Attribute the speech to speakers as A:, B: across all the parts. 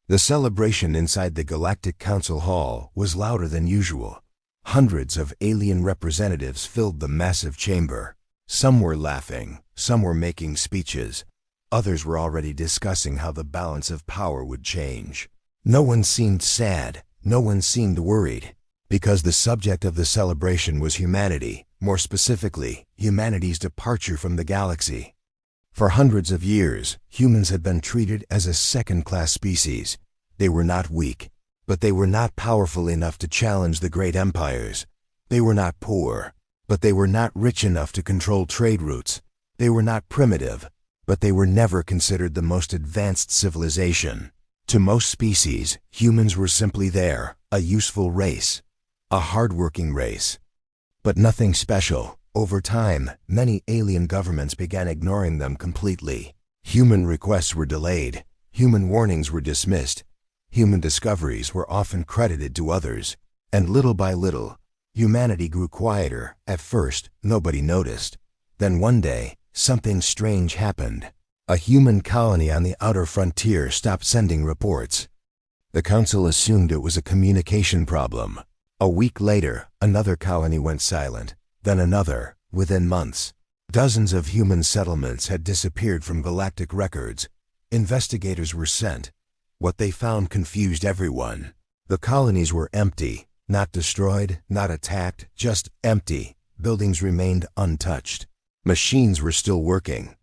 A: The celebration inside the Galactic Council Hall was louder than usual. Hundreds of alien representatives filled the massive chamber. Some were laughing, some were making speeches. Others were already discussing how the balance of power would change. No one seemed sad, no one seemed worried, because the subject of the celebration was humanity, more specifically, humanity's departure from the galaxy. For hundreds of years, humans had been treated as a second-class species. They were not weak, but they were not powerful enough to challenge the great empires. They were not poor, but they were not rich enough to control trade routes. They were not primitive, but they were never considered the most advanced civilization. To most species, humans were simply there, a useful race, a hardworking race. But nothing special. Over time, many alien governments began ignoring them completely. Human requests were delayed, human warnings were dismissed, human discoveries were often credited to others, and little by little, humanity grew quieter. At first, nobody noticed. Then one day, something strange happened. A human colony on the outer frontier stopped sending reports. The council assumed it was a communication problem. A week later, another colony went silent, then another. Within months, dozens of human settlements had disappeared from galactic records. Investigators were sent. What they found confused everyone. The colonies were empty, not destroyed, not attacked, just empty. Buildings remained untouched. Machines were still working.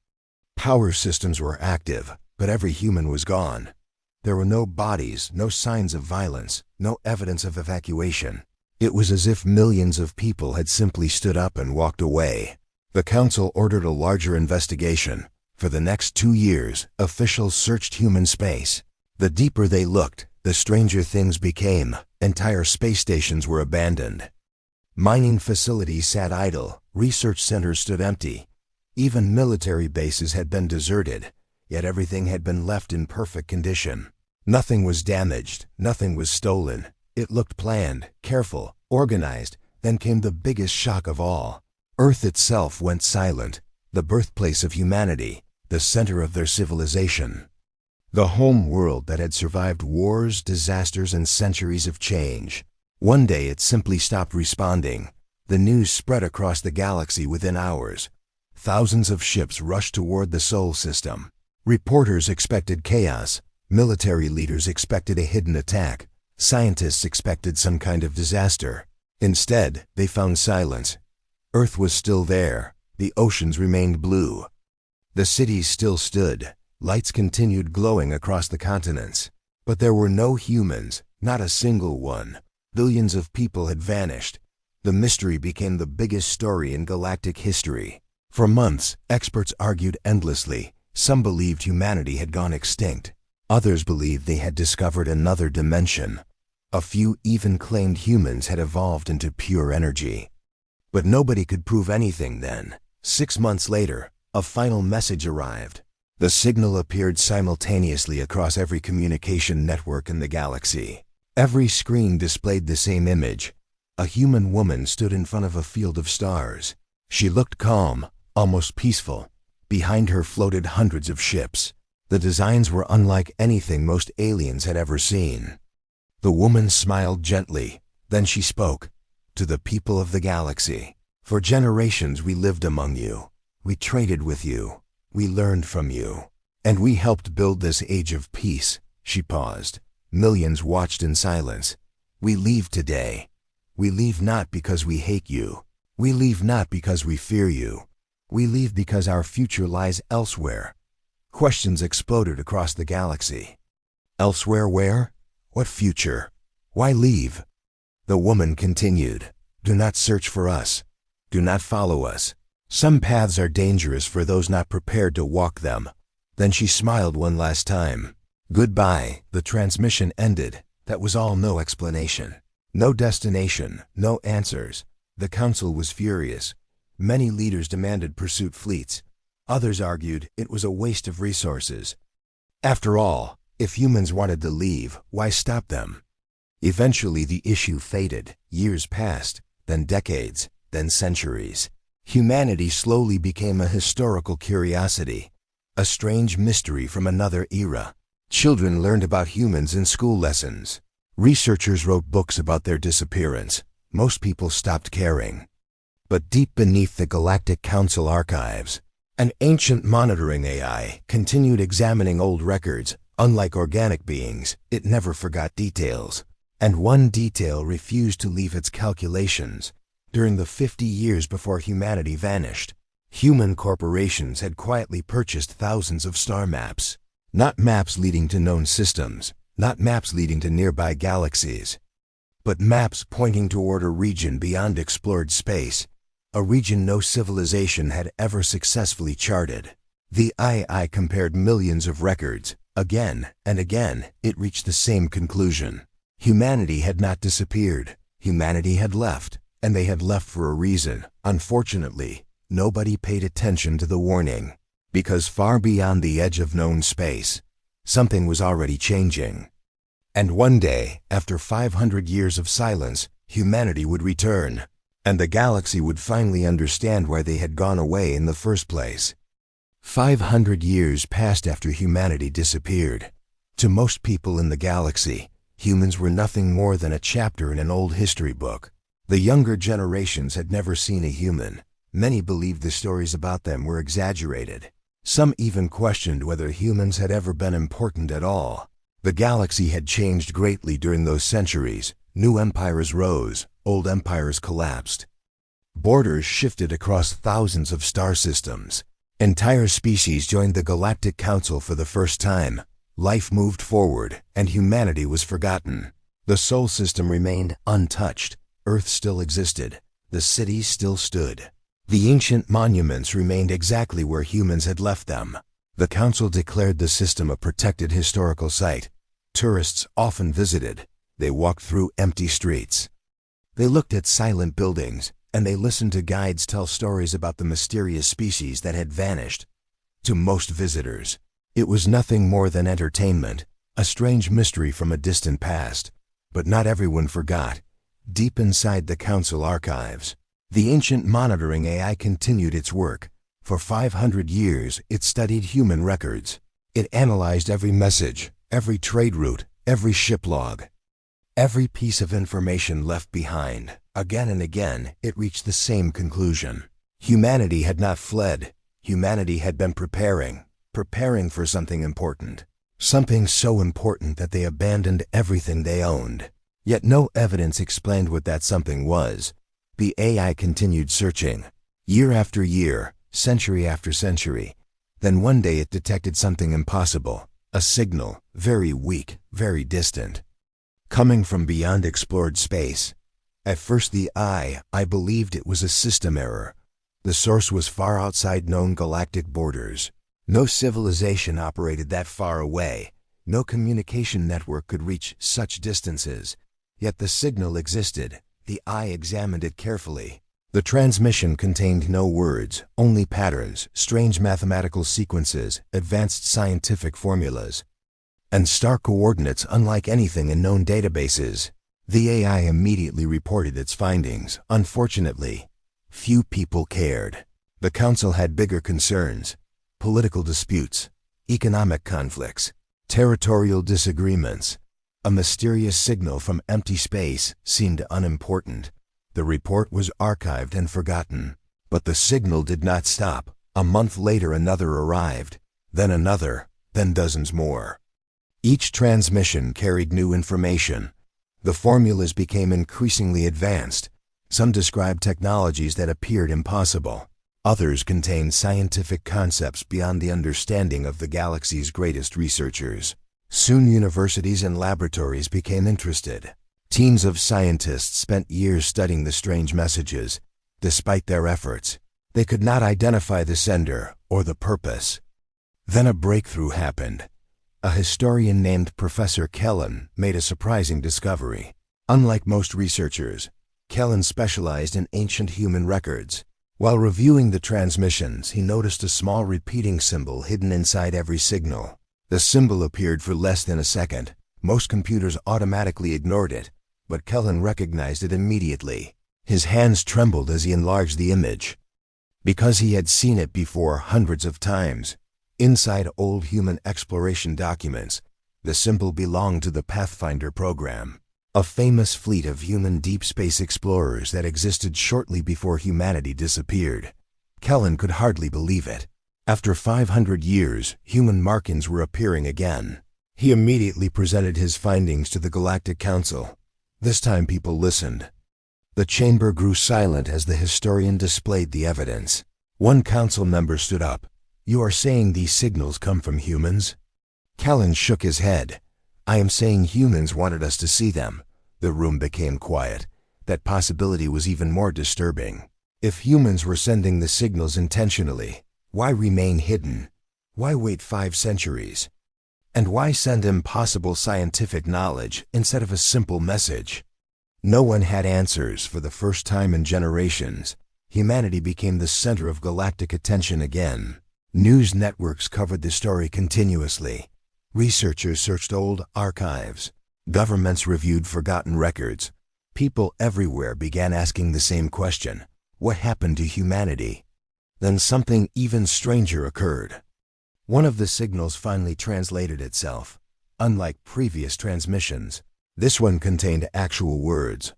A: Power systems were active, but every human was gone. There were no bodies, no signs of violence, no evidence of evacuation. It was as if millions of people had simply stood up and walked away. The council ordered a larger investigation. For the next 2 years, officials searched human space. The deeper they looked, the stranger things became. Entire space stations were abandoned. Mining facilities sat idle, research centers stood empty. Even military bases had been deserted, yet everything had been left in perfect condition. Nothing was damaged, nothing was stolen. It looked planned, careful, organized. Then came the biggest shock of all. Earth itself went silent, the birthplace of humanity, the center of their civilization. The home world that had survived wars, disasters, and centuries of change. One day it simply stopped responding. The news spread across the galaxy within hours. Thousands of ships rushed toward the Sol system. Reporters expected chaos. Military leaders expected a hidden attack. Scientists expected some kind of disaster. Instead, they found silence. Earth was still there. The oceans remained blue. The cities still stood. Lights continued glowing across the continents. But there were no humans, not a single one. Billions of people had vanished. The mystery became the biggest story in galactic history. For months, experts argued endlessly. Some believed humanity had gone extinct. Others believed they had discovered another dimension. A few even claimed humans had evolved into pure energy. But nobody could prove anything then. 6 months later, a final message arrived. The signal appeared simultaneously across every communication network in the galaxy. Every screen displayed the same image. A human woman stood in front of a field of stars. She looked calm, almost peaceful. Behind her floated hundreds of ships. The designs were unlike anything most aliens had ever seen. The woman smiled gently. Then she spoke. To the people of the galaxy. For generations we lived among you. We traded with you. We learned from you. And we helped build this age of peace. She paused. Millions watched in silence. We leave today. We leave not because we hate you. We leave not because we fear you. We leave because our future lies elsewhere. Questions exploded across the galaxy. Elsewhere where? What future? Why leave? The woman continued. Do not search for us. Do not follow us. Some paths are dangerous for those not prepared to walk them. Then she smiled one last time. Goodbye. The transmission ended. That was all. No explanation. No destination. No answers. The council was furious. Many leaders demanded pursuit fleets. Others argued it was a waste of resources. After all, if humans wanted to leave, why stop them? Eventually the issue faded. Years passed, then decades, then centuries. Humanity slowly became a historical curiosity, a strange mystery from another era. Children learned about humans in school lessons. Researchers wrote books about their disappearance. Most people stopped caring. But deep beneath the Galactic Council archives, an ancient monitoring AI continued examining old records. Unlike organic beings, it never forgot details. And one detail refused to leave its calculations. During the 50 years before humanity vanished, human corporations had quietly purchased thousands of star maps. Not maps leading to known systems, not maps leading to nearby galaxies, but maps pointing toward a region beyond explored space, a region no civilization had ever successfully charted. The AI compared millions of records. Again and again, it reached the same conclusion. Humanity had not disappeared. Humanity had left, and they had left for a reason. Unfortunately, nobody paid attention to the warning. Because far beyond the edge of known space, something was already changing. And one day, after 500 years of silence, humanity would return, and the galaxy would finally understand why they had gone away in the first place. 500 years passed after humanity disappeared. To most people in the galaxy, humans were nothing more than a chapter in an old history book. The younger generations had never seen a human. Many believed the stories about them were exaggerated. Some even questioned whether humans had ever been important at all. The galaxy had changed greatly during those centuries. New empires rose, old empires collapsed. Borders shifted across thousands of star systems. Entire species joined the Galactic Council for the first time. Life moved forward, and humanity was forgotten. The Sol system remained untouched. Earth still existed. The cities still stood. The ancient monuments remained exactly where humans had left them. The Council declared the system a protected historical site. Tourists often visited. They walked through empty streets. They looked at silent buildings, and they listened to guides tell stories about the mysterious species that had vanished. To most visitors, it was nothing more than entertainment, a strange mystery from a distant past. But not everyone forgot. Deep inside the Council archives, the ancient monitoring AI continued its work. For 500 years, it studied human records. It analyzed every message, every trade route, every ship log, every piece of information left behind. Again and again, it reached the same conclusion. Humanity had not fled. Humanity had been preparing for something important. Something so important that they abandoned everything they owned. Yet no evidence explained what that something was. The AI continued searching, year after year, century after century. Then one day it detected something impossible, a signal, very weak, very distant, coming from beyond explored space. At first I believed it was a system error. The source was far outside known galactic borders. No civilization operated that far away. No communication network could reach such distances. Yet the signal existed. The eye examined it carefully. The transmission contained no words, only patterns, strange mathematical sequences, advanced scientific formulas, and star coordinates unlike anything in known databases. The AI immediately reported its findings. Unfortunately, few people cared. The Council had bigger concerns: political disputes, economic conflicts, territorial disagreements. A mysterious signal from empty space seemed unimportant. The report was archived and forgotten. But the signal did not stop. A month later another arrived, then another, then dozens more. Each transmission carried new information. The formulas became increasingly advanced. Some described technologies that appeared impossible. Others contained scientific concepts beyond the understanding of the galaxy's greatest researchers. Soon universities and laboratories became interested. Teams of scientists spent years studying the strange messages. Despite their efforts, they could not identify the sender or the purpose. Then a breakthrough happened. A historian named Professor Kellen made a surprising discovery. Unlike most researchers, Kellen specialized in ancient human records. While reviewing the transmissions, he noticed a small repeating symbol hidden inside every signal. The symbol appeared for less than a second. Most computers automatically ignored it, but Kellen recognized it immediately. His hands trembled as he enlarged the image. Because he had seen it before hundreds of times. Inside old human exploration documents, The symbol belonged to the Pathfinder program, a famous fleet of human deep space explorers that existed shortly before humanity disappeared. Kellen could hardly believe it. After 500 years, human markings were appearing again. He immediately presented his findings to the Galactic Council. This time people listened. The chamber grew silent as the historian displayed the evidence. One council member stood up. "You are saying these signals come from humans?" Kellen shook his head. "I am saying humans wanted us to see them." The room became quiet. That possibility was even more disturbing. If humans were sending the signals intentionally, why remain hidden? Why wait 5 centuries? And why send impossible scientific knowledge instead of a simple message? No one had answers. For the first time in generations, humanity became the center of galactic attention again. News networks covered the story continuously. Researchers searched old archives. Governments reviewed forgotten records. People everywhere began asking the same question: what happened to humanity? Then something even stranger occurred. One of the signals finally translated itself. Unlike previous transmissions, this one contained actual words.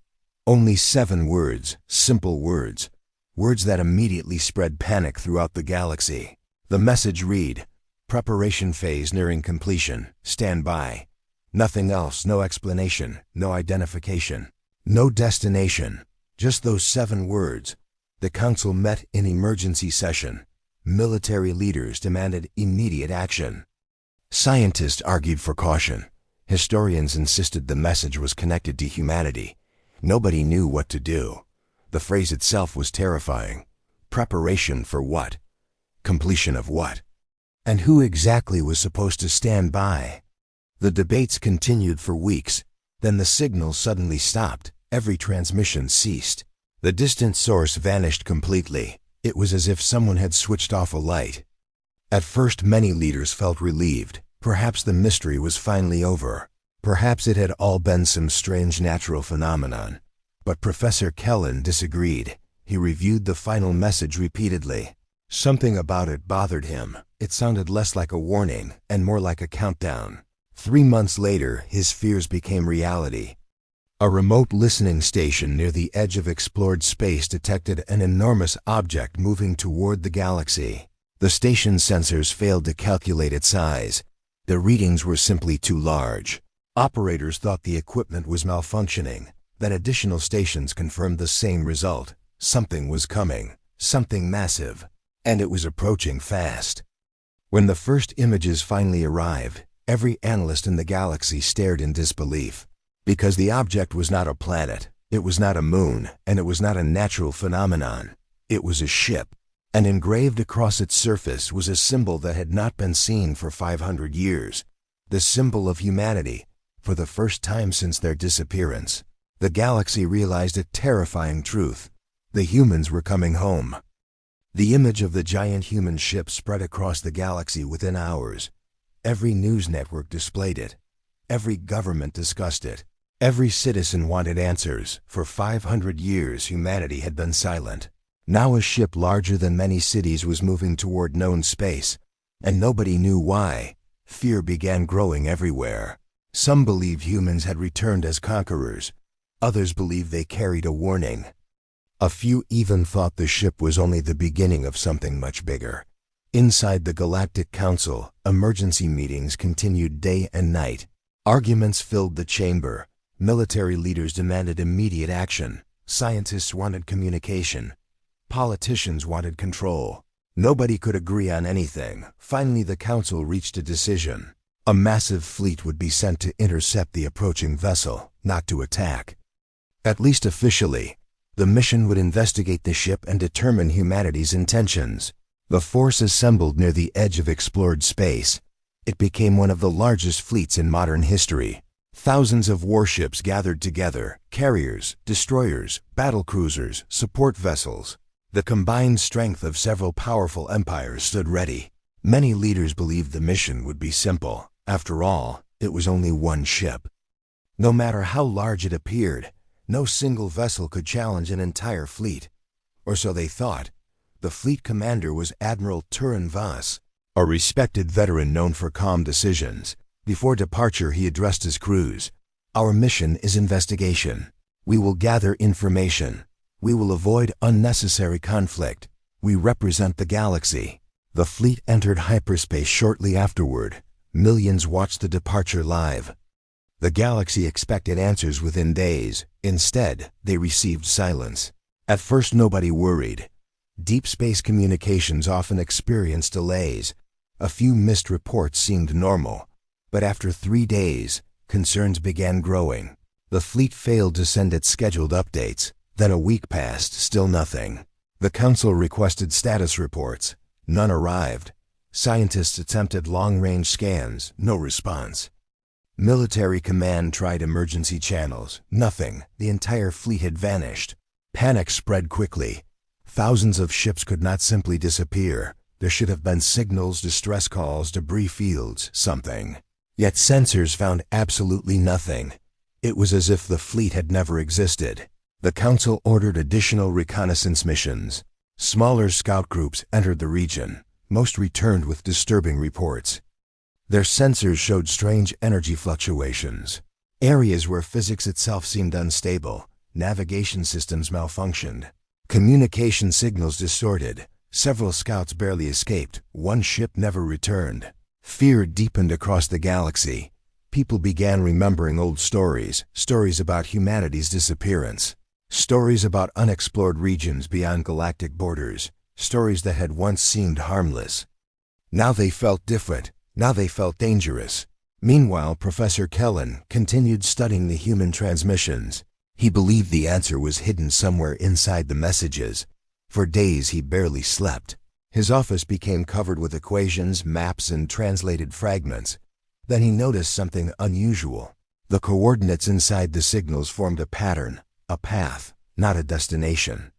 A: Only 7 words, simple words. Words that immediately spread panic throughout the galaxy. The message read, "Preparation phase nearing completion. Stand by." Nothing else, no explanation, no identification, no destination. Just those 7 words. The council met in emergency session. Military leaders demanded immediate action. Scientists argued for caution. Historians insisted the message was connected to humanity. Nobody knew what to do. The phrase itself was terrifying. Preparation for what? Completion of what? And who exactly was supposed to stand by? The debates continued for weeks. Then the signal suddenly stopped. Every transmission ceased. The distant source vanished completely. It was as if someone had switched off a light. At first, many leaders felt relieved. Perhaps the mystery was finally over. Perhaps it had all been some strange natural phenomenon. But Professor Kellen disagreed. He reviewed the final message repeatedly. Something about it bothered him. It sounded less like a warning and more like a countdown. 3 months later, his fears became reality. A remote listening station near the edge of explored space detected an enormous object moving toward the galaxy. The station's sensors failed to calculate its size. The readings were simply too large. Operators thought the equipment was malfunctioning. Then additional stations confirmed the same result. Something was coming. Something massive. And it was approaching fast. When the first images finally arrived, every analyst in the galaxy stared in disbelief. Because the object was not a planet, it was not a moon, and it was not a natural phenomenon. It was a ship. And engraved across its surface was a symbol that had not been seen for 500 years. The symbol of humanity, for the first time since their disappearance. The galaxy realized a terrifying truth. The humans were coming home. The image of the giant human ship spread across the galaxy within hours. Every news network displayed it. Every government discussed it. Every citizen wanted answers. For 500 years, humanity had been silent. Now a ship larger than many cities was moving toward known space, and nobody knew why. Fear began growing everywhere. Some believed humans had returned as conquerors. Others believed they carried a warning. A few even thought the ship was only the beginning of something much bigger. Inside the Galactic Council, emergency meetings continued day and night. Arguments filled the chamber. Military leaders demanded immediate action. Scientists wanted communication. Politicians wanted control. Nobody could agree on anything. Finally, the council reached a decision. A massive fleet would be sent to intercept the approaching vessel, not to attack. At least officially, the mission would investigate the ship and determine humanity's intentions. The force assembled near the edge of explored space. It became one of the largest fleets in modern history. Thousands of warships gathered together, carriers, destroyers, battlecruisers, support vessels. The combined strength of several powerful empires stood ready. Many leaders believed the mission would be simple. After all, it was only one ship. No matter how large it appeared, no single vessel could challenge an entire fleet. Or so they thought. The fleet commander was Admiral Turin Voss, a respected veteran known for calm decisions. Before departure, he addressed his crews. "Our mission is investigation. We will gather information. We will avoid unnecessary conflict. We represent the galaxy." The fleet entered hyperspace shortly afterward. Millions watched the departure live. The galaxy expected answers within days. Instead, they received silence. At first, nobody worried. Deep space communications often experience delays. A few missed reports seemed normal. But after 3 days, concerns began growing. The fleet failed to send its scheduled updates. Then a week passed, still nothing. The Council requested status reports. None arrived. Scientists attempted long-range scans. No response. Military command tried emergency channels. Nothing. The entire fleet had vanished. Panic spread quickly. Thousands of ships could not simply disappear. There should have been signals, distress calls, debris fields, something. Yet sensors found absolutely nothing. It was as if the fleet had never existed. The Council ordered additional reconnaissance missions. Smaller scout groups entered the region. Most returned with disturbing reports. Their sensors showed strange energy fluctuations. Areas where physics itself seemed unstable. Navigation systems malfunctioned. Communication signals distorted. Several scouts barely escaped. One ship never returned. Fear deepened across the galaxy. People began remembering old stories about humanity's disappearance. Stories about unexplored regions beyond galactic borders, stories that had once seemed harmless. Now they felt different, now they felt dangerous. Meanwhile, Professor Kellen continued studying the human transmissions. He believed the answer was hidden somewhere inside the messages. For days he barely slept. His office became covered with equations, maps, and translated fragments. Then he noticed something unusual. The coordinates inside the signals formed a pattern. A path, not a destination.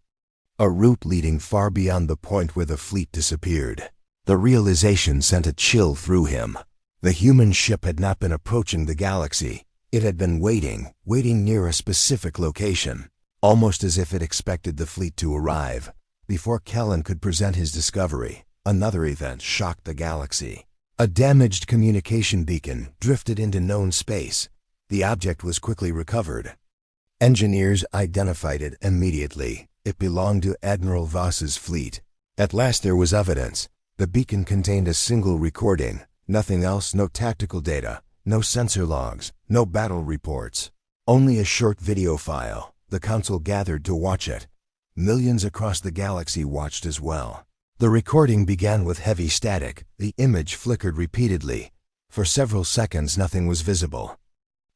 A: A route leading far beyond the point where the fleet disappeared. The realization sent a chill through him. The human ship had not been approaching the galaxy. It had been waiting near a specific location, almost as if it expected the fleet to arrive. Before Kellen could present his discovery, another event shocked the galaxy. A damaged communication beacon drifted into known space. The object was quickly recovered. Engineers identified it immediately. It belonged to Admiral Voss's fleet. At last there was evidence. The beacon contained a single recording. Nothing else, no tactical data, no sensor logs, no battle reports. Only a short video file. The Council gathered to watch it. Millions across the galaxy watched as well. The recording began with heavy static. The image flickered repeatedly. For several seconds nothing was visible.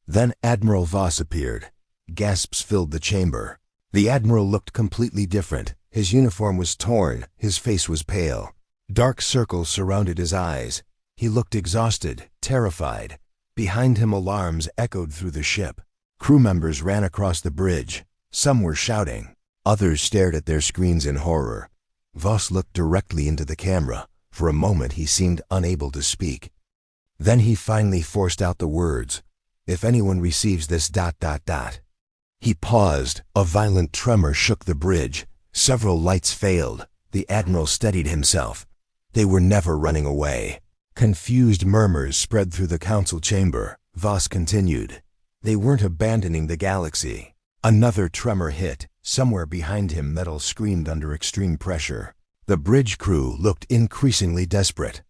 A: Then Admiral Voss appeared. Gasps filled the chamber. The Admiral looked completely different. His uniform was torn, his face was pale. Dark circles surrounded his eyes. He looked exhausted, terrified. Behind him alarms echoed through the ship. Crew members ran across the bridge. Some were shouting. Others stared at their screens in horror. Voss looked directly into the camera. For a moment he seemed unable to speak. Then he finally forced out the words, "If anyone receives this ... He paused. A violent tremor shook the bridge. Several lights failed. The Admiral steadied himself. They were never running away. Confused murmurs spread through the Council chamber. Voss continued. They weren't abandoning the galaxy. Another tremor hit. Somewhere behind him metal screamed under extreme pressure. The bridge crew looked increasingly desperate.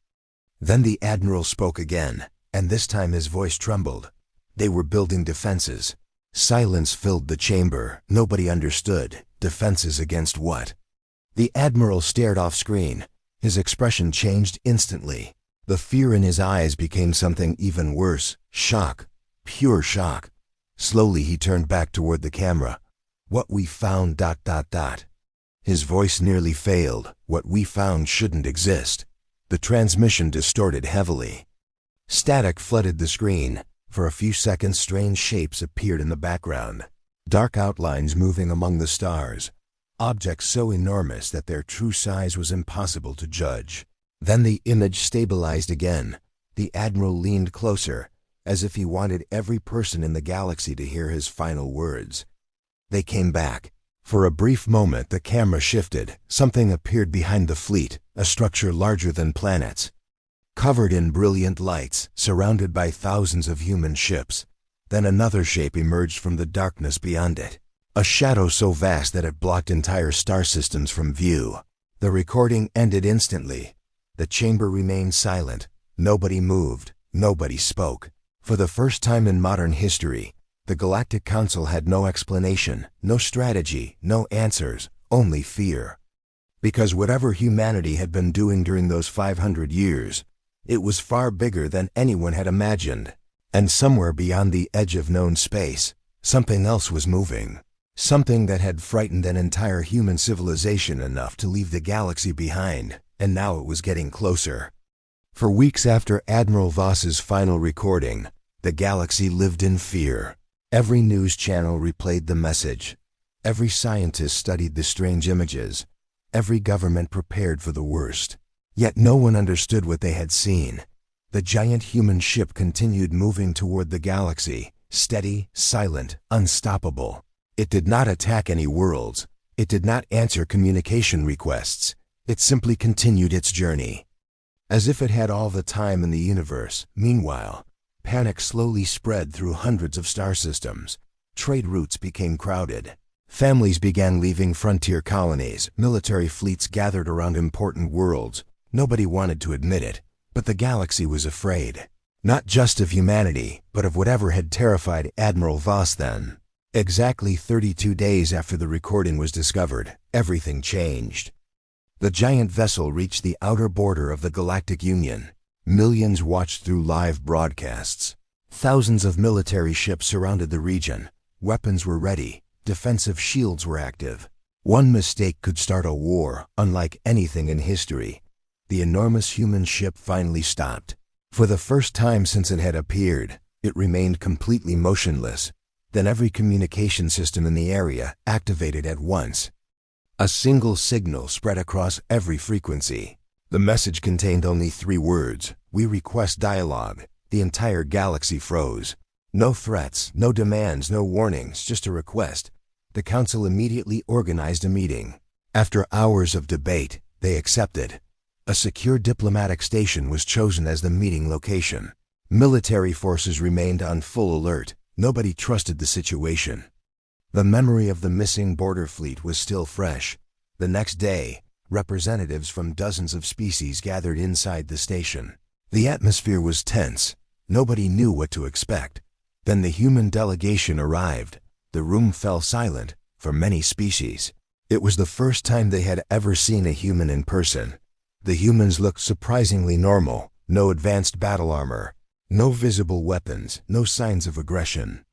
A: Then the Admiral spoke again, and this time his voice trembled. They were building defenses. Silence filled the chamber. Nobody understood. Defenses against what? The Admiral stared off screen. His expression changed instantly. The fear in his eyes became something even worse. Shock. Pure shock. Slowly he turned back toward the camera. What we found ... His voice nearly failed. What we found shouldn't exist. The transmission distorted heavily. Static flooded the screen. For a few seconds strange shapes appeared in the background. Dark outlines moving among the stars. Objects so enormous that their true size was impossible to judge. Then the image stabilized again. The Admiral leaned closer, as if he wanted every person in the galaxy to hear his final words. They came back. For a brief moment the camera shifted. Something appeared behind the fleet, a structure larger than planets. covered in brilliant lights, surrounded by thousands of human ships. Then another shape emerged from the darkness beyond it, a shadow so vast that it blocked entire star systems from view. The recording ended instantly. The chamber remained silent. Nobody moved. Nobody spoke. For the first time in modern history, the Galactic Council had no explanation, no strategy, no answers, only fear. Because whatever humanity had been doing during those 500 years, it was far bigger than anyone had imagined. And somewhere beyond the edge of known space, something else was moving. Something that had frightened an entire human civilization enough to leave the galaxy behind, and now it was getting closer. For weeks after Admiral Voss's final recording, the galaxy lived in fear. Every news channel replayed the message. Every scientist studied the strange images. Every government prepared for the worst. Yet no one understood what they had seen. The giant human ship continued moving toward the galaxy, steady, silent, unstoppable. It did not attack any worlds. It did not answer communication requests. It simply continued its journey. As if it had all the time in the universe. Meanwhile, panic slowly spread through hundreds of star systems. Trade routes became crowded. Families began leaving frontier colonies. Military fleets gathered around important worlds. Nobody wanted to admit it, but the galaxy was afraid. Not just of humanity, but of whatever had terrified Admiral Voss then. Exactly 32 days after the recording was discovered, everything changed. The giant vessel reached the outer border of the Galactic Union. Millions watched through live broadcasts. Thousands of military ships surrounded the region. Weapons were ready. Defensive shields were active. One mistake could start a war, unlike anything in history. The enormous human ship finally stopped. For the first time since it had appeared, it remained completely motionless. Then every communication system in the area activated at once. A single signal spread across every frequency. The message contained only 3 words: "We request dialogue." The entire galaxy froze. No threats, no demands, no warnings, just a request. The council immediately organized a meeting. After hours of debate, they accepted. A secure diplomatic station was chosen as the meeting location. Military forces remained on full alert. Nobody trusted the situation. The memory of the missing border fleet was still fresh. The next day, representatives from dozens of species gathered inside the station. The atmosphere was tense. Nobody knew what to expect. Then the human delegation arrived. The room fell silent for many species. It was the first time they had ever seen a human in person. The humans looked surprisingly normal. No advanced battle armor. No visible weapons, no signs of aggression.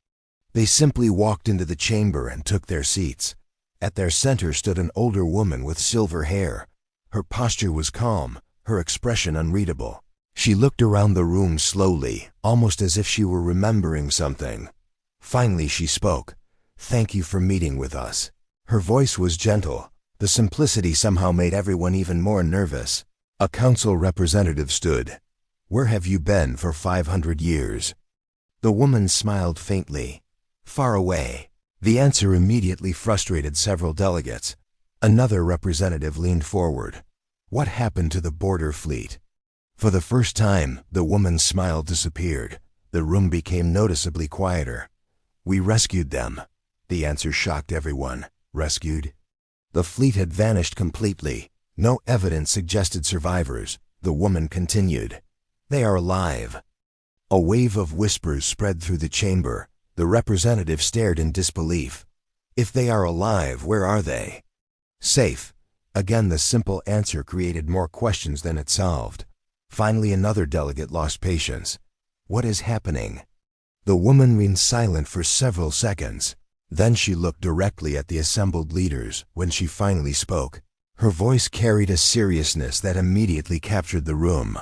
A: They simply walked into the chamber and took their seats. At their center stood an older woman with silver hair. Her posture was calm, her expression unreadable. She looked around the room slowly, almost as if she were remembering something. Finally she spoke. "Thank you for meeting with us." Her voice was gentle. The simplicity somehow made everyone even more nervous. A council representative stood. "Where have you been for 500 years?" The woman smiled faintly. "Far away." The answer immediately frustrated several delegates. Another representative leaned forward. "What happened to the border fleet?" For the first time, the woman's smile disappeared. The room became noticeably quieter. "We rescued them." The answer shocked everyone. Rescued? The fleet had vanished completely. No evidence suggested survivors. The woman continued. "They are alive." A wave of whispers spread through the chamber. The representative stared in disbelief. "If they are alive, where are they?" "Safe." Again, the simple answer created more questions than it solved. Finally, another delegate lost patience. "What is happening?" The woman remained silent for several seconds. Then she looked directly at the assembled leaders. When she finally spoke, her voice carried a seriousness that immediately captured the room.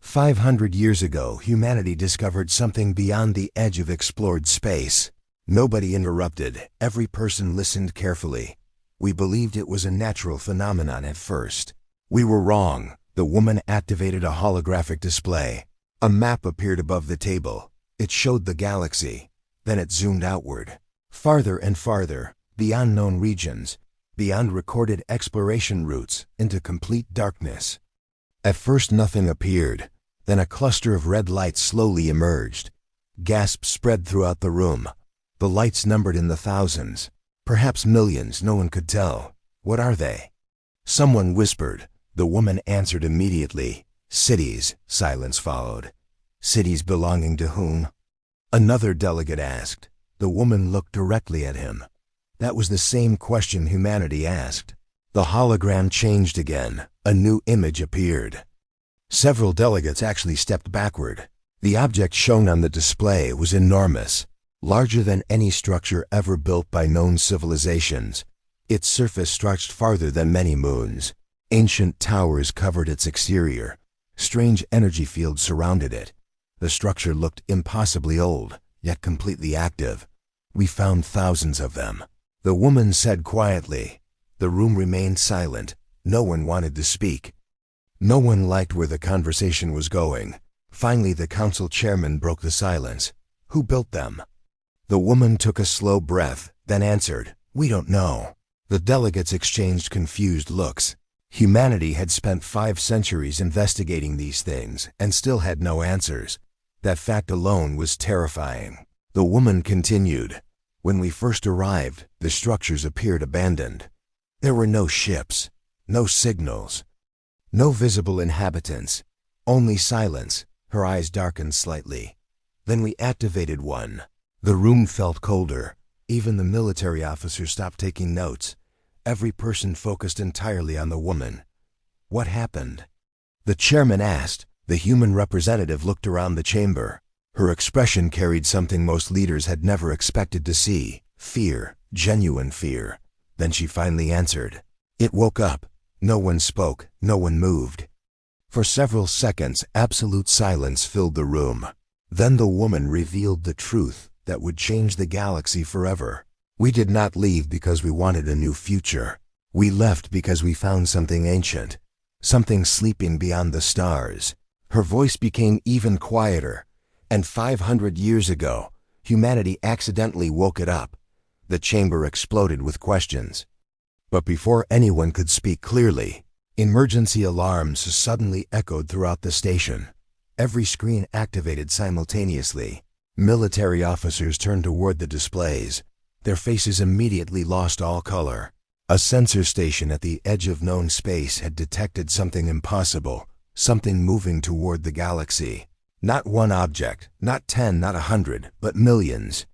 A: 500 years ago, humanity discovered something beyond the edge of explored space. Nobody interrupted. Every person listened carefully. "We believed it was a natural phenomenon at first. We were wrong." The woman activated a holographic display. A map appeared above the table. It showed the galaxy. Then it zoomed outward. Farther and farther, beyond known regions, beyond recorded exploration routes, into complete darkness. At first nothing appeared. Then a cluster of red lights slowly emerged. Gasps spread throughout the room. The lights numbered in the thousands, perhaps millions, no one could tell. What are they? Someone whispered. The woman answered immediately. Cities. Silence followed. Cities belonging to whom? Another delegate asked. The woman looked directly at him. That was the same question humanity asked. The hologram changed again. A new image appeared. Several delegates actually stepped backward. The object shown on the display was enormous, larger than any structure ever built by known civilizations. Its surface stretched farther than many moons. Ancient towers covered its exterior. Strange energy fields surrounded it. The structure looked impossibly old, yet completely active. We found thousands of them. The woman said quietly. The room remained silent. No one wanted to speak. No one liked where the conversation was going. Finally, the council chairman broke the silence. Who built them? The woman took a slow breath, then answered, We don't know. The delegates exchanged confused looks. Humanity had spent 5 centuries investigating these things and still had no answers. That fact alone was terrifying. The woman continued. When we first arrived, the structures appeared abandoned. There were no ships, no signals, no visible inhabitants, only silence. Her eyes darkened slightly. Then we activated one. The room felt colder. Even the military officers stopped taking notes. Every person focused entirely on the woman. What happened? The chairman asked. The human representative looked around the chamber. Her expression carried something most leaders had never expected to see. Fear, genuine fear. Then she finally answered. It woke up. No one spoke, no one moved. For several seconds, absolute silence filled the room. Then the woman revealed the truth that would change the galaxy forever. We did not leave because we wanted a new future. We left because we found something ancient, something sleeping beyond the stars. Her voice became even quieter. And 500 years ago, humanity accidentally woke it up. The chamber exploded with questions. But before anyone could speak clearly, emergency alarms suddenly echoed throughout the station. Every screen activated simultaneously. Military officers turned toward the displays. Their faces immediately lost all color. A sensor station at the edge of known space had detected something impossible, something moving toward the galaxy. Not one object, not 10, not 100, but millions.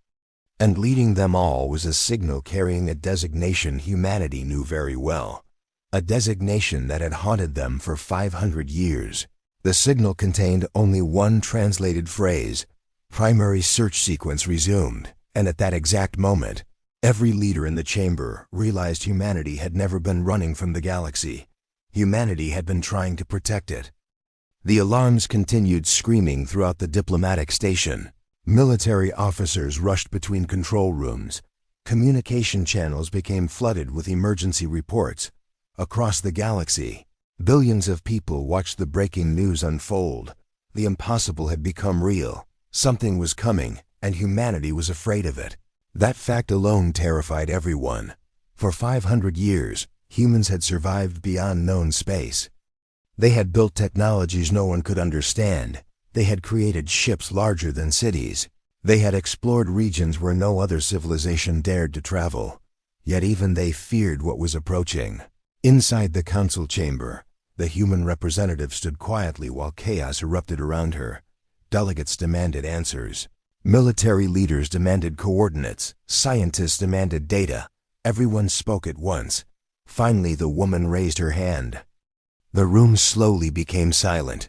A: And leading them all was a signal carrying a designation humanity knew very well. A designation that had haunted them for 500 years. The signal contained only one translated phrase. Primary search sequence resumed. And at that exact moment, every leader in the chamber realized humanity had never been running from the galaxy. Humanity had been trying to protect it. The alarms continued screaming throughout the diplomatic station. Military officers rushed between control rooms. Communication channels became flooded with emergency reports. Across the galaxy, billions of people watched the breaking news unfold. The impossible had become real. Something was coming, and humanity was afraid of it. That fact alone terrified everyone. For 500 years, humans had survived beyond known space. They had built technologies no one could understand. They had created ships larger than cities. They had explored regions where no other civilization dared to travel. Yet even they feared what was approaching. Inside the council chamber, the human representative stood quietly while chaos erupted around her. Delegates demanded answers. Military leaders demanded coordinates. Scientists demanded data. Everyone spoke at once. Finally, the woman raised her hand. The room slowly became silent.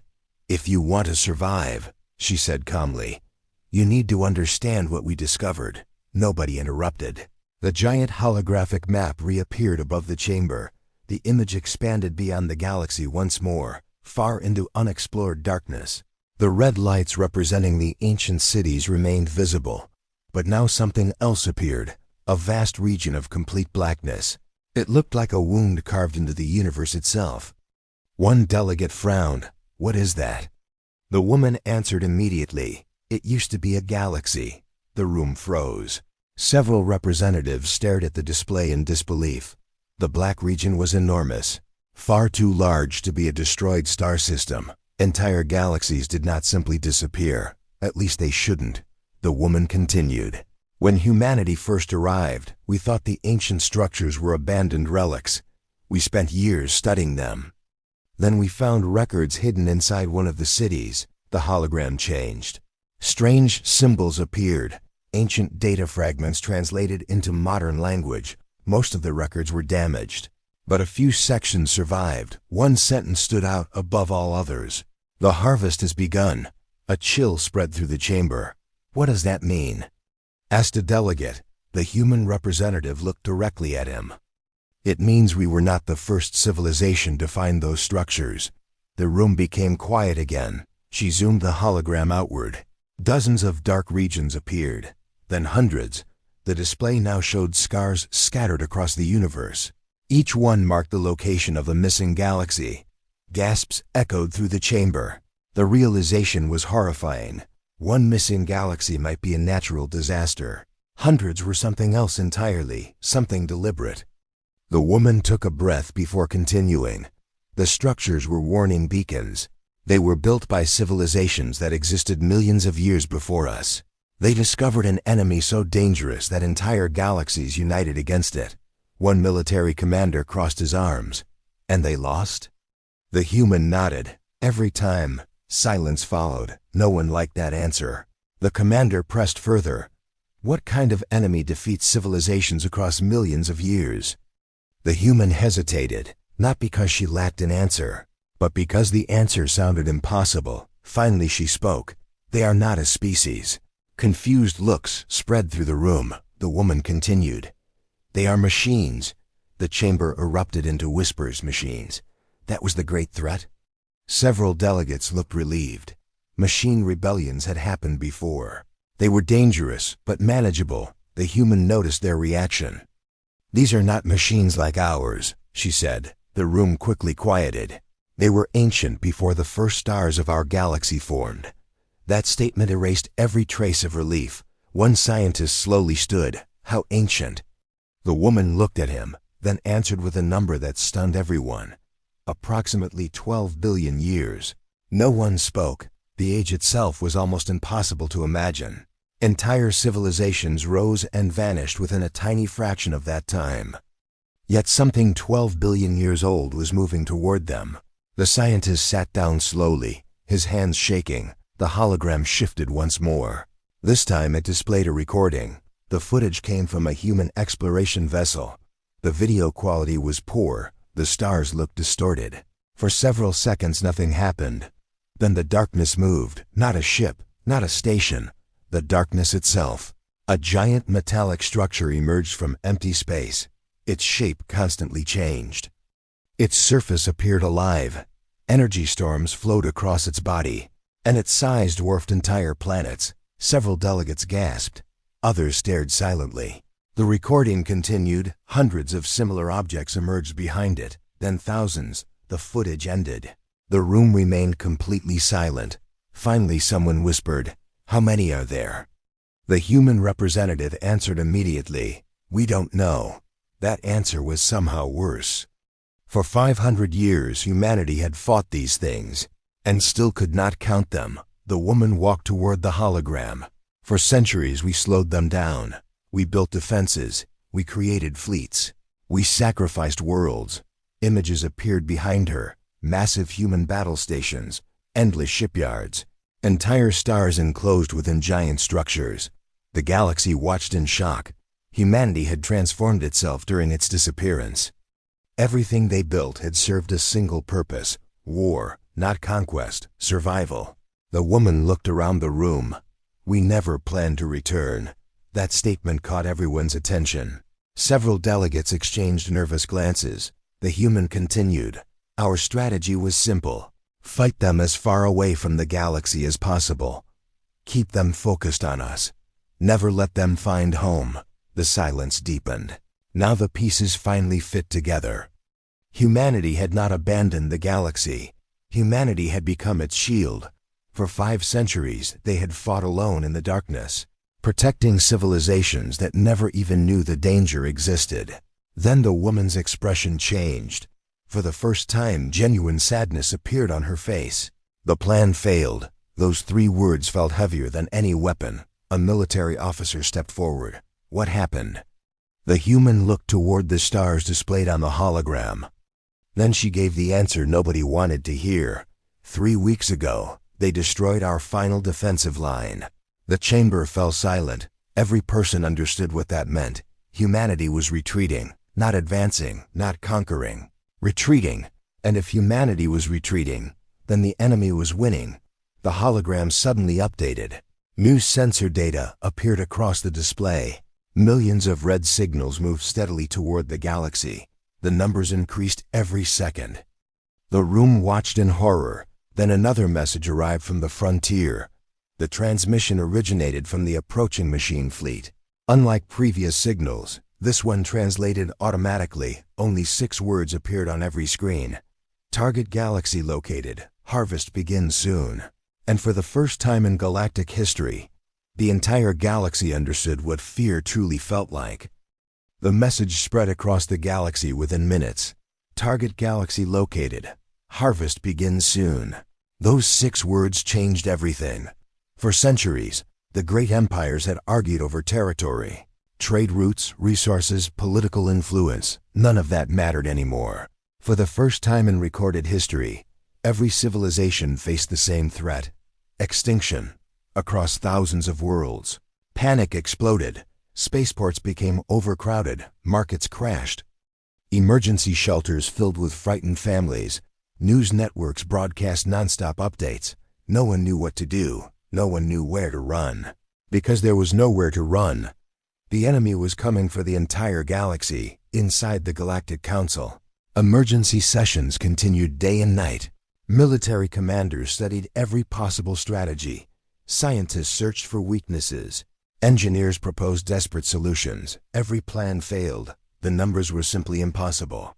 A: If you want to survive, she said calmly, you need to understand what we discovered. Nobody interrupted. The giant holographic map reappeared above the chamber. The image expanded beyond the galaxy once more, far into unexplored darkness. The red lights representing the ancient cities remained visible. But now something else appeared, a vast region of complete blackness. It looked like a wound carved into the universe itself. One delegate frowned. What is that? The woman answered immediately. It used to be a galaxy. The room froze. Several representatives stared at the display in disbelief. The black region was enormous, far too large to be a destroyed star system. Entire galaxies did not simply disappear. At least they shouldn't. The woman continued. When humanity first arrived, we thought the ancient structures were abandoned relics. We spent years studying them. Then we found records hidden inside one of the cities. The hologram changed. Strange symbols appeared. Ancient data fragments translated into modern language. Most of the records were damaged, but a few sections survived. One sentence stood out above all others. "The harvest has begun." A chill spread through the chamber. "What does that mean?" asked a delegate. The human representative looked directly at him. "It means we were not the first civilization to find those structures." The room became quiet again. She zoomed the hologram outward. Dozens of dark regions appeared, then hundreds. The display now showed scars scattered across the universe. Each one marked the location of a missing galaxy. Gasps echoed through the chamber. The realization was horrifying. One missing galaxy might be a natural disaster. Hundreds were something else entirely, something deliberate. The woman took a breath before continuing. The structures were warning beacons. They were built by civilizations that existed millions of years before us. They discovered an enemy so dangerous that entire galaxies united against it. One military commander crossed his arms. "And they lost?" The human nodded. Every time. Silence followed. No one liked that answer. The commander pressed further. "What kind of enemy defeats civilizations across millions of years?" The human hesitated, not because she lacked an answer, but because the answer sounded impossible. Finally she spoke. "They are not a species." Confused looks spread through the room. The woman continued. "They are machines." The chamber erupted into whispers. Machines. That was the great threat? Several delegates looked relieved. Machine rebellions had happened before. They were dangerous, but manageable. The human noticed their reaction. "These are not machines like ours," she said. The room quickly quieted. "They were ancient before the first stars of our galaxy formed." That statement erased every trace of relief. One scientist slowly stood. "How ancient?" The woman looked at him, then answered with a number that stunned everyone. "Approximately 12 billion years." No one spoke. The age itself was almost impossible to imagine. Entire civilizations rose and vanished within a tiny fraction of that time. Yet something 12 billion years old was moving toward them. The scientist sat down slowly, his hands shaking. The hologram shifted once more. This time it displayed a recording. The footage came from a human exploration vessel. The video quality was poor. The stars looked distorted. For several seconds nothing happened. Then the darkness moved. Not a ship, not a station. The darkness itself. A giant metallic structure emerged from empty space. Its shape constantly changed. Its surface appeared alive. Energy storms flowed across its body, and its size dwarfed entire planets. Several delegates gasped. Others stared silently. The recording continued. Hundreds of similar objects emerged behind it, then thousands. The footage ended. The room remained completely silent. Finally someone whispered, "How many are there?" The human representative answered immediately, "We don't know." That answer was somehow worse. For 500 years humanity had fought these things, and still could not count them. The woman walked toward the hologram. "For centuries we slowed them down. We built defenses. We created fleets. We sacrificed worlds." Images appeared behind her. Massive human battle stations, endless shipyards, entire stars enclosed within giant structures. The galaxy watched in shock. Humanity had transformed itself during its disappearance. Everything they built had served a single purpose: war, not conquest, survival. The woman looked around the room. "We never planned to return." That statement caught everyone's attention. Several delegates exchanged nervous glances. The human continued. "Our strategy was simple. Fight them as far away from the galaxy as possible. Keep them focused on us. Never let them find home." The silence deepened. Now the pieces finally fit together. Humanity had not abandoned the galaxy. Humanity had become its shield. For 5 centuries they had fought alone in the darkness, protecting civilizations that never even knew the danger existed. Then the woman's expression changed. For the first time, genuine sadness appeared on her face. The plan failed. Those 3 words felt heavier than any weapon. A military officer stepped forward. What happened? The human looked toward the stars displayed on the hologram. Then she gave the answer nobody wanted to hear. 3 weeks ago, they destroyed our final defensive line. The chamber fell silent. Every person understood what that meant. Humanity was retreating, not advancing, not conquering. Retreating. And if humanity was retreating, then the enemy was winning. The hologram suddenly updated. New sensor data appeared across the display. Millions of red signals moved steadily toward the galaxy. The numbers increased every second. The room watched in horror. Then another message arrived from the frontier. The transmission originated from the approaching machine fleet. Unlike previous signals, this one translated automatically. Only 6 words appeared on every screen. Target galaxy located. Harvest begins soon. And for the first time in galactic history, the entire galaxy understood what fear truly felt like. The message spread across the galaxy within minutes. Target galaxy located. Harvest begins soon. Those 6 words changed everything. For centuries, the great empires had argued over territory, trade routes, resources, political influence. None of that mattered anymore. For the first time in recorded history, every civilization faced the same threat: extinction. Across thousands of worlds, panic exploded. Spaceports became overcrowded. Markets crashed. Emergency shelters filled with frightened families. News networks broadcast nonstop updates. No one knew what to do. No one knew where to run. Because there was nowhere to run. The enemy was coming for the entire galaxy. Inside the Galactic Council, emergency sessions continued day and night. Military commanders studied every possible strategy. Scientists searched for weaknesses. Engineers proposed desperate solutions. Every plan failed. The numbers were simply impossible.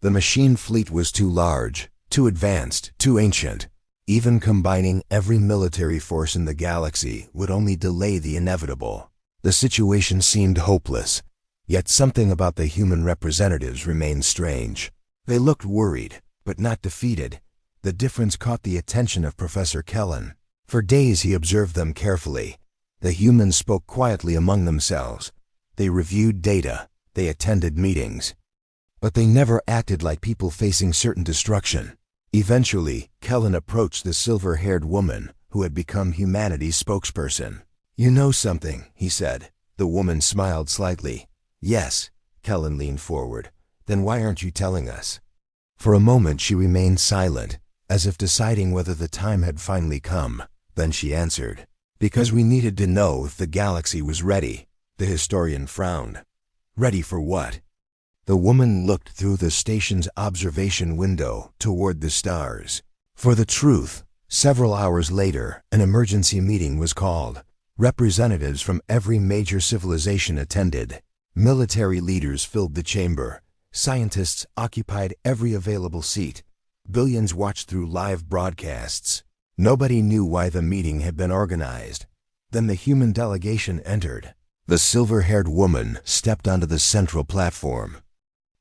A: The machine fleet was too large, too advanced, too ancient. Even combining every military force in the galaxy would only delay the inevitable. The situation seemed hopeless. Yet something about the human representatives remained strange. They looked worried, but not defeated. The difference caught the attention of Professor Kellen. For days he observed them carefully. The humans spoke quietly among themselves. They reviewed data. They attended meetings. But they never acted like people facing certain destruction. Eventually, Kellen approached the silver-haired woman who had become humanity's spokesperson. "You know something," he said. The woman smiled slightly. "Yes." Kellen leaned forward. "Then why aren't you telling us?" For a moment she remained silent, as if deciding whether the time had finally come. Then she answered, "Because we needed to know if the galaxy was ready." The historian frowned. "Ready for what?" The woman looked through the station's observation window toward the stars. For the truth, several hours later, an emergency meeting was called. Representatives from every major civilization attended. Military leaders filled the chamber. Scientists occupied every available seat. Billions watched through live broadcasts. Nobody knew why the meeting had been organized. Then the human delegation entered. The silver-haired woman stepped onto the central platform.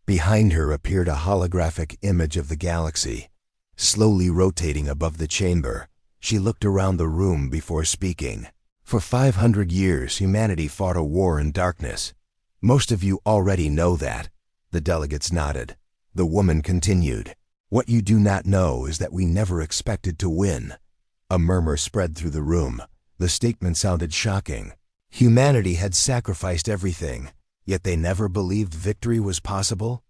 A: Behind her appeared a holographic image of the galaxy. Slowly rotating above the chamber, she looked around the room before speaking. "For 500 years, humanity fought a war in darkness. Most of you already know that." The delegates nodded. The woman continued, "What you do not know is that we never expected to win." A murmur spread through the room. The statement sounded shocking. Humanity had sacrificed everything, yet they never believed victory was possible?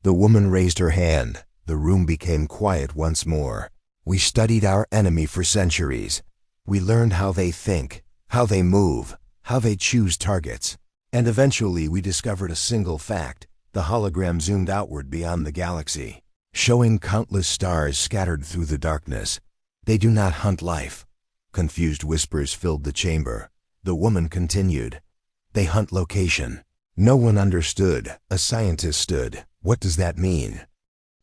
A: The woman raised her hand. The room became quiet once more. "We studied our enemy for centuries. We learned how they think, how they move, how they choose targets. And eventually we discovered a single fact." The hologram zoomed outward beyond the galaxy, showing countless stars scattered through the darkness. "They do not hunt life." Confused whispers filled the chamber. The woman continued, "They hunt location." No one understood. A scientist stood. "What does that mean?"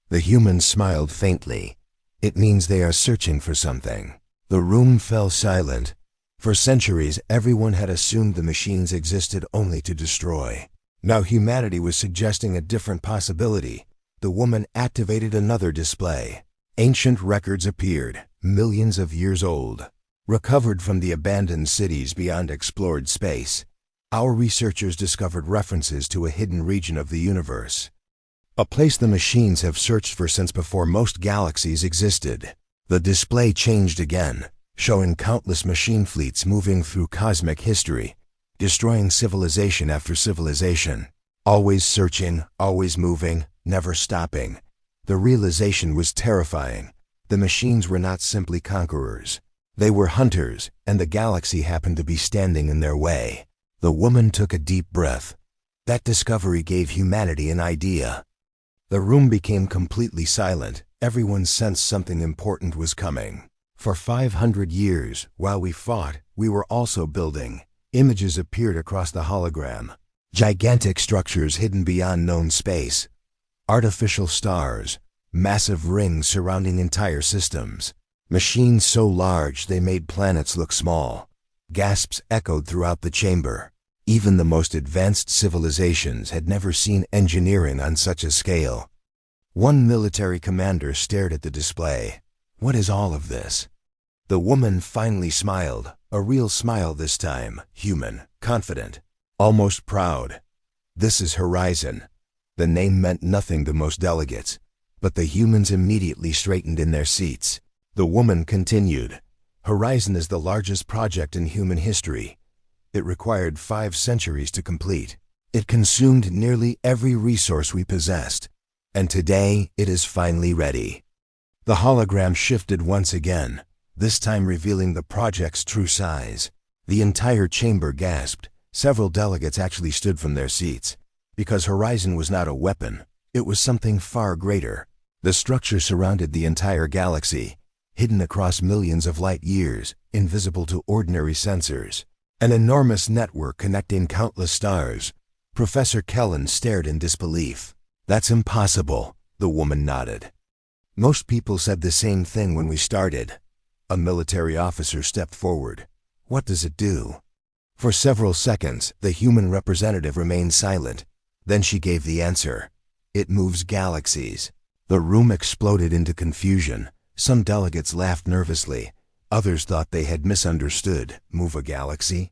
A: The human smiled faintly. "It means they are searching for something." The room fell silent. For centuries, everyone had assumed the machines existed only to destroy. Now humanity was suggesting a different possibility. The woman activated another display. Ancient records appeared, millions of years old, recovered from the abandoned cities beyond explored space. Our researchers discovered references to a hidden region of the universe, a place the machines have searched for since before most galaxies existed. The display changed again, showing countless machine fleets moving through cosmic history, destroying civilization after civilization. Always searching, always moving, never stopping. The realization was terrifying. The machines were not simply conquerors. They were hunters, and the galaxy happened to be standing in their way. The woman took a deep breath. That discovery gave humanity an idea. The room became completely silent. Everyone sensed something important was coming. For 500 years, while we fought, we were also building. Images appeared across the hologram. Gigantic structures hidden beyond known space. Artificial stars, massive rings surrounding entire systems. Machines so large they made planets look small. Gasps echoed throughout the chamber. Even the most advanced civilizations had never seen engineering on such a scale. One military commander stared at the display. What is all of this? The woman finally smiled, a real smile this time, human, confident, almost proud. This is Horizon. The name meant nothing to most delegates, but the humans immediately straightened in their seats. The woman continued, Horizon is the largest project in human history. It required 5 centuries to complete. It consumed nearly every resource we possessed. And today, it is finally ready. The hologram shifted once again, this time revealing the project's true size. The entire chamber gasped. Several delegates actually stood from their seats. Because Horizon was not a weapon, it was something far greater. The structure surrounded the entire galaxy, hidden across millions of light years, invisible to ordinary sensors. An enormous network connecting countless stars. Professor Kellen stared in disbelief. That's impossible, the woman nodded. Most people said the same thing when we started. A military officer stepped forward. What does it do? For several seconds, the human representative remained silent. Then she gave the answer. It moves galaxies. The room exploded into confusion. Some delegates laughed nervously. Others thought they had misunderstood. Move a galaxy?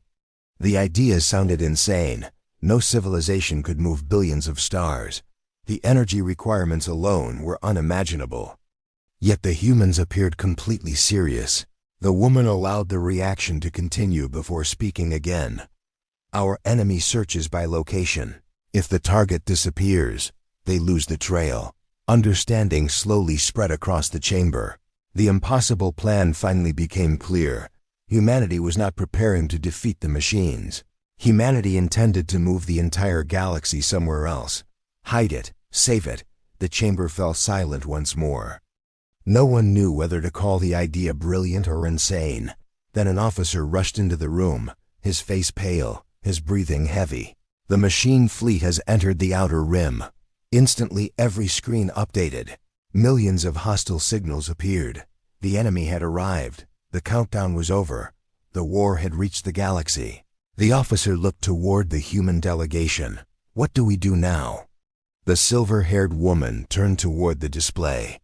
A: The idea sounded insane. No civilization could move billions of stars. The energy requirements alone were unimaginable. Yet the humans appeared completely serious. The woman allowed the reaction to continue before speaking again. Our enemy searches by location. If the target disappears, they lose the trail. Understanding slowly spread across the chamber. The impossible plan finally became clear. Humanity was not preparing to defeat the machines. Humanity intended to move the entire galaxy somewhere else. Hide it, save it. The chamber fell silent once more. No one knew whether to call the idea brilliant or insane. Then an officer rushed into the room, his face pale, his breathing heavy. The machine fleet has entered the outer rim. Instantly every screen updated. Millions of hostile signals appeared. The enemy had arrived. The countdown was over. The war had reached the galaxy. The officer looked toward the human delegation. What do we do now? The silver-haired woman turned toward the display,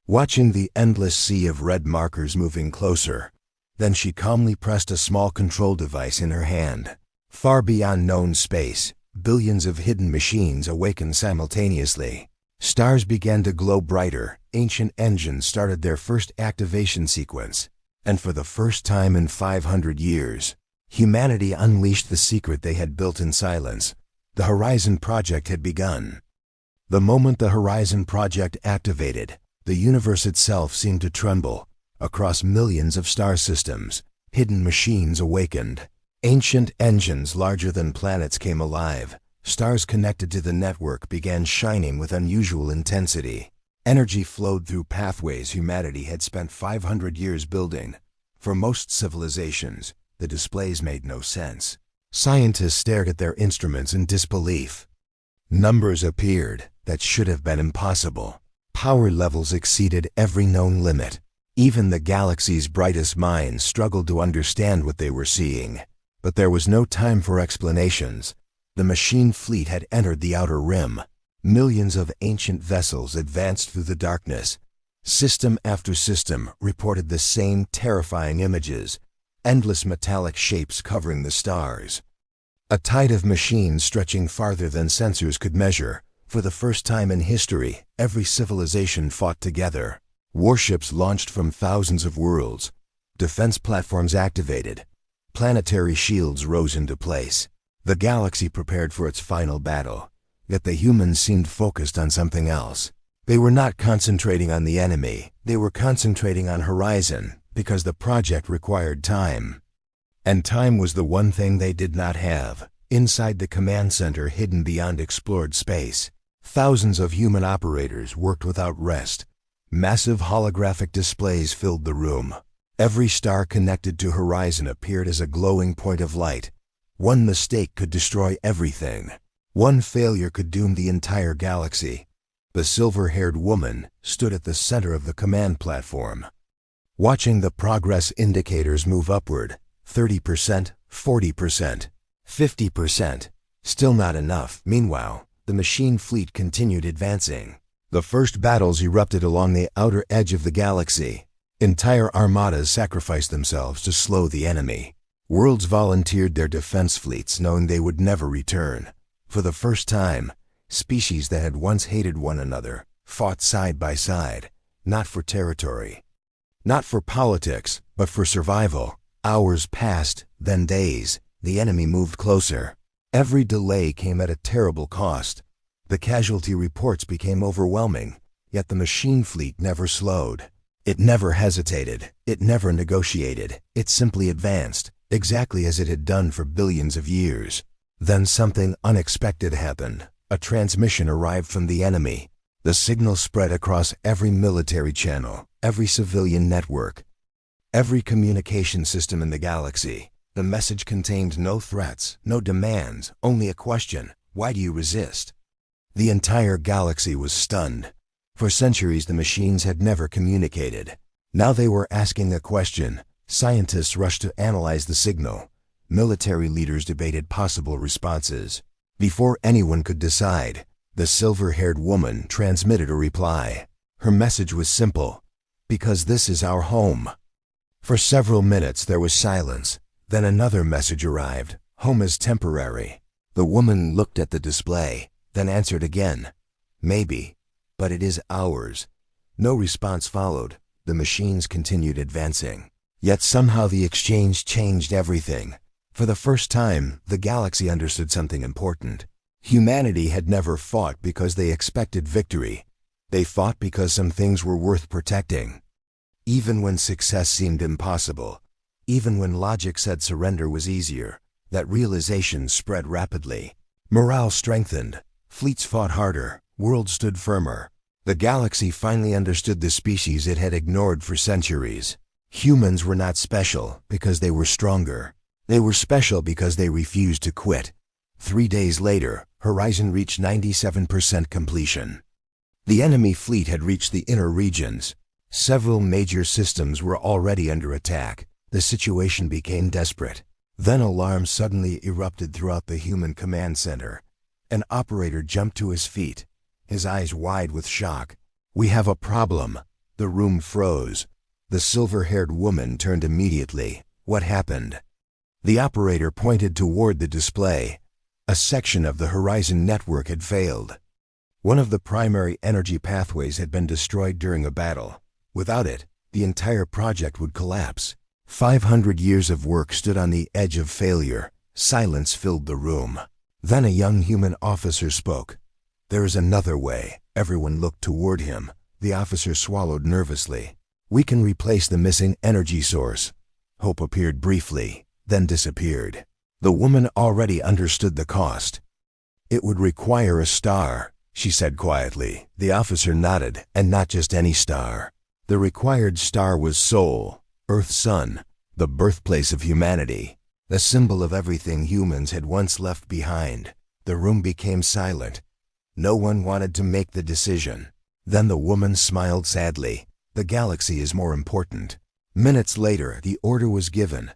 A: watching the endless sea of red markers moving closer. Then she calmly pressed a small control device in her hand. Far beyond known space, billions of hidden machines awakened simultaneously. Stars began to glow brighter. Ancient engines started their first activation sequence. And for the first time in 500 years, humanity unleashed the secret they had built in silence. The Horizon Project had begun. The moment the Horizon Project activated, the universe itself seemed to tremble. Across millions of star systems, hidden machines awakened. Ancient engines larger than planets came alive. Stars connected to the network began shining with unusual intensity. Energy flowed through pathways humanity had spent 500 years building. For most civilizations, the displays made no sense. Scientists stared at their instruments in disbelief. Numbers appeared that should have been impossible. Power levels exceeded every known limit. Even the galaxy's brightest minds struggled to understand what they were seeing. But there was no time for explanations. The machine fleet had entered the outer rim. Millions of ancient vessels advanced through the darkness. System after system reported the same terrifying images, endless metallic shapes covering the stars. A tide of machines stretching farther than sensors could measure. For the first time in history, every civilization fought together. Warships launched from thousands of worlds. Defense platforms activated. Planetary shields rose into place. The galaxy prepared for its final battle. Yet the humans seemed focused on something else. They were not concentrating on the enemy. They were concentrating on Horizon, because the project required time. And time was the one thing they did not have. Inside the command center hidden beyond explored space, thousands of human operators worked without rest. Massive holographic displays filled the room. Every star connected to Horizon appeared as a glowing point of light. One mistake could destroy everything. One failure could doom the entire galaxy. The silver-haired woman stood at the center of the command platform, watching the progress indicators move upward. 30%, 40%, 50%. Still not enough. Meanwhile, the machine fleet continued advancing. The first battles erupted along the outer edge of the galaxy. Entire armadas sacrificed themselves to slow the enemy. Worlds volunteered their defense fleets, knowing they would never return. For the first time, species that had once hated one another fought side by side, not for territory, not for politics, but for survival. Hours passed, then days. The enemy moved closer. Every delay came at a terrible cost. The casualty reports became overwhelming, yet the machine fleet never slowed. It never hesitated. It never negotiated. It simply advanced, exactly as it had done for billions of years. Then something unexpected happened. A transmission arrived from the enemy. The signal spread across every military channel, every civilian network, every communication system in the galaxy. The message contained no threats, no demands, only a question: why do you resist? The entire galaxy was stunned. For centuries the machines had never communicated. Now they were asking a question. Scientists rushed to analyze the signal. Military leaders debated possible responses. Before anyone could decide, the silver-haired woman transmitted a reply. Her message was simple: because this is our home. For several minutes there was silence. Then another message arrived: home is temporary. The woman looked at the display, then answered again: maybe, but it is ours. No response followed. The machines continued advancing. Yet somehow the exchange changed everything. For the first time, the galaxy understood something important. Humanity had never fought because they expected victory. They fought because some things were worth protecting. Even when success seemed impossible, even when logic said surrender was easier, that realization spread rapidly. Morale strengthened. Fleets fought harder. Worlds stood firmer. The galaxy finally understood the species it had ignored for centuries. Humans were not special because they were stronger. They were special because they refused to quit. 3 days later, Horizon reached 97% completion. The enemy fleet had reached the inner regions. Several major systems were already under attack. The situation became desperate. Then alarms suddenly erupted throughout the human command center. An operator jumped to his feet, his eyes wide with shock. "We have a problem." The room froze. The silver-haired woman turned immediately. "What happened?" The operator pointed toward the display. A section of the Horizon network had failed. One of the primary energy pathways had been destroyed during a battle. Without it, the entire project would collapse. 500 years of work stood on the edge of failure. Silence filled the room. Then a young human officer spoke. "There is another way." Everyone looked toward him. The officer swallowed nervously. "We can replace the missing energy source." Hope appeared briefly, then disappeared. The woman already understood the cost. "It would require a star," she said quietly. The officer nodded. "And not just any star. The required star was Sol, Earth's sun, the birthplace of humanity, the symbol of everything humans had once left behind." The room became silent. No one wanted to make the decision. Then the woman smiled sadly. "The galaxy is more important." Minutes later, the order was given.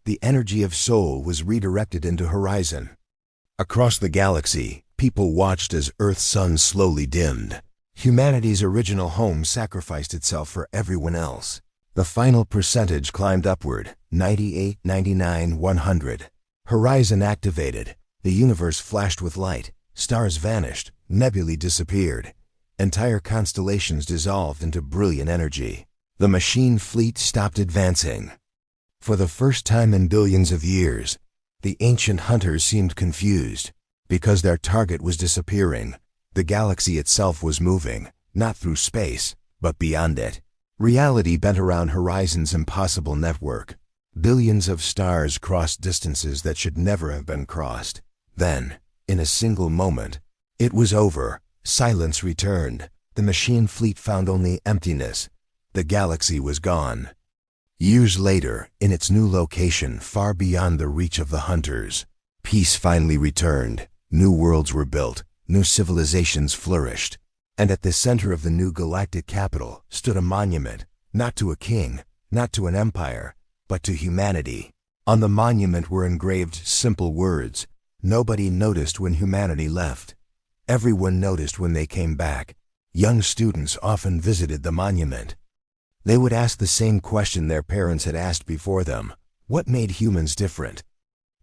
A: The energy of Sol was redirected into Horizon. Across the galaxy, people watched as Earth's sun slowly dimmed. Humanity's original home sacrificed itself for everyone else. The final percentage climbed upward, 98, 99, 100. Horizon activated. The universe flashed with light. Stars vanished. Nebulae disappeared. Entire constellations dissolved into brilliant energy. The machine fleet stopped advancing. For the first time in billions of years, the ancient hunters seemed confused. Because their target was disappearing, the galaxy itself was moving, not through space, but beyond it. Reality bent around Horizon's impossible network. Billions of stars crossed distances that should never have been crossed. Then, in a single moment, it was over. Silence returned. The machine fleet found only emptiness. The galaxy was gone. Years later, in its new location far beyond the reach of the hunters, peace finally returned. New worlds were built. New civilizations flourished. And at the center of the new galactic capital stood a monument, not to a king, not to an empire, but to humanity. On the monument were engraved simple words. Nobody noticed when humanity left. Everyone noticed when they came back. Young students often visited the monument. They would ask the same question their parents had asked before them. What made humans different?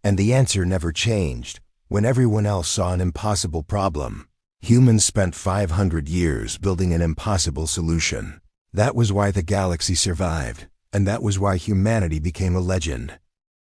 A: And the answer never changed. When everyone else saw an impossible problem, humans spent 500 years building an impossible solution. That was why the galaxy survived, and that was why humanity became a legend.